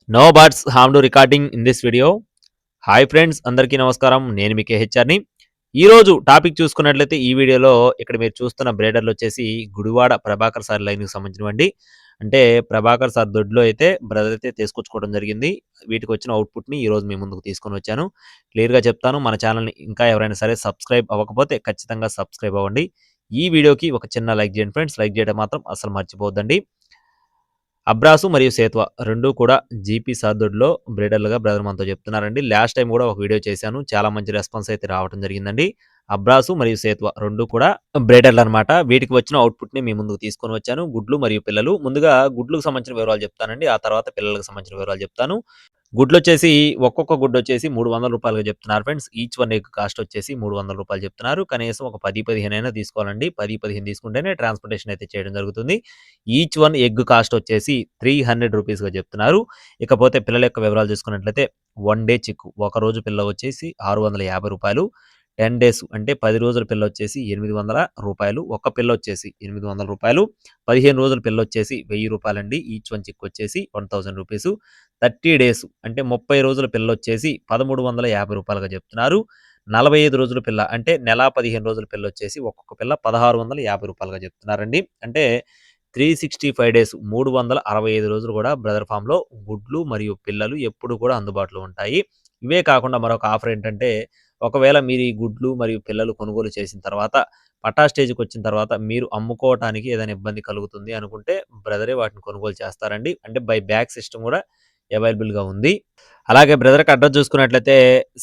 No birds harm to recording in this video. Hi friends, అందరికీ నమస్కారం. నేను మీ కేహెచ్ఆర్ని. ఈరోజు టాపిక్ చూసుకున్నట్లయితే ఈ వీడియోలో ఇక్కడ మీరు చూస్తున్న బ్రేడర్లు వచ్చేసి గుడివాడ ప్రభాకర్ సార్ లైన్కి సంబంధించినవండి. అంటే ప్రభాకర్ సార్ దొడ్లో అయితే బ్రదర్ అయితే తీసుకొచ్చుకోవడం జరిగింది. వీటికి వచ్చిన అవుట్పుట్ని ఈరోజు మీ ముందుకు తీసుకొని వచ్చాను. క్లియర్గా చెప్తాను, మన ఛానల్ని ఇంకా ఎవరైనా సరే సబ్స్క్రైబ్ అవ్వకపోతే ఖచ్చితంగా సబ్స్క్రైబ్ అవ్వండి. ఈ వీడియోకి ఒక చిన్న లైక్ చేయండి ఫ్రెండ్స్. లైక్ చేయడం మాత్రం అసలు మర్చిపోవద్దండి. అబ్రాసు మరియు సేత్వ రెండూ కూడా జీపీ సార్దొడ్లో బ్రీడర్లుగా బ్రదర్ మనతో చెప్తున్నారండి. లాస్ట్ టైం కూడా ఒక వీడియో చేశాను, చాలా మంచి రెస్పాన్స్ అయితే రావడం జరిగిందండి. అబ్రాసు మరియు సేత్వ రెండూ కూడా బ్రీడర్లు అనమాట. వీటికి వచ్చిన అవుట్పుట్ని మీ ముందుకు తీసుకొని వచ్చాను. గుడ్లు మరియు పిల్లలు. ముందుగా గుడ్లకు సంబంధించిన వివరాలు చెప్తానండి, ఆ తర్వాత పిల్లలకు సంబంధించిన వివరాలు చెప్తాను. గుడ్లొచ్చేసి ఒక్కొక్క గుడ్డొచ్చేసి ₹300 చెప్తున్నారు friends. Each one egg cost వచ్చేసి ₹300 చెప్తున్నారు. కనీసం ఒక 10, 15 అయినా తీసుకోవాలండి. 10, 15 తీసుకుంటేనే ట్రాన్స్‌పోర్టేషన్ అయితే చేయడం జరుగుతుంది. ఈచ్ వన్ ఎగ్ కాస్ట్ వచ్చేసి ₹300గా చెప్తున్నారు. ఇకపోతే పిల్లల యొక్క వివరాలు చూసుకున్నట్లయితే 1 డే చిక్కు, ఒక రోజు పిల్ల వచ్చేసి ₹650. 10 డేస్ అంటే 10 రోజుల పిల్ల వచ్చేసి ₹800. ఒక పిల్ల వచ్చేసి ₹800. 15 రోజుల పిల్ల వచ్చేసి ₹1000 అండి. ఈచ్ వన్ చిక్ వచ్చేసి ₹1000. 30 డేస్ అంటే 30 రోజుల పిల్ల వచ్చేసి ₹1350గా చెప్తున్నారు. 45 రోజుల పిల్ల అంటే నెల 15 రోజుల పిల్ల వచ్చేసి ఒక్కొక్క పిల్ల ₹1650గా చెప్తున్నారండి. అంటే 365 డేస్ 365 రోజులు కూడా బ్రదర్ ఫామ్‌లో గుడ్లు మరియు పిల్లలు ఎప్పుడు కూడా అందుబాటులో ఉంటాయి. ఇవే కాకుండా మరొక ఆఫర్ ఏంటంటే, ఒకవేళ మీరు ఈ గుడ్లు మరియు పిల్లలు కొనుగోలు చేసిన తర్వాత పట్టా స్టేజ్‌కి వచ్చిన తర్వాత మీరు అమ్ముకోవటానికి ఏదైనా ఇబ్బంది కలుగుతుంది అనుకుంటే బ్రదరే వాటిని కొనుగోలు చేస్తారండి. అంటే బై బ్యాక్ సిస్టమ్ కూడా అవైలబుల్‌గా ఉంది. అలాగే బ్రదర్‌కి అడ్రస్ చూసుకున్నట్లయితే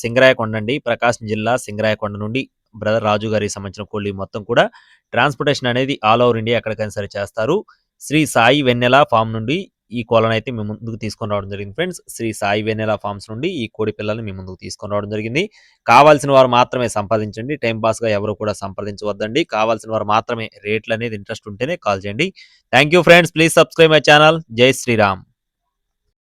సింగరాయకొండ అండి. ప్రకాశం జిల్లా సింగరాయకొండ నుండి బ్రదర్ రాజు గారికి సంబంధించిన కోళ్ళు మొత్తం కూడా ట్రాన్స్‌పోర్టేషన్ అనేది ఆల్ ఓవర్ ఇండియా ఎక్కడికైనా సరే చేస్తారు. శ్రీ సాయి వెన్నెల ఫార్మ్ నుండి ఈ కోళ్ళనైతే మీ ముందుకు తీసుకొని రావడం జరిగింది ఫ్రెండ్స్. శ్రీ సాయి వెన్నెల ఫార్మ్స్ నుండి ఈ కోడి పిల్లల్ని మీ ముందుకు తీసుకొని రావడం జరిగింది. కావాల్సిన వారు మాత్రమే సంప్రదించండి. టైం పాస్‌గా ఎవరు కూడా సంప్రదించవద్దండి. కావాల్సిన వారు మాత్రమే రేట్లనేది ఇంట్రెస్ట్ ఉంటేనే కాల్ చేయండి. Thank you friends. Please subscribe my channel. జై శ్రీరామ్.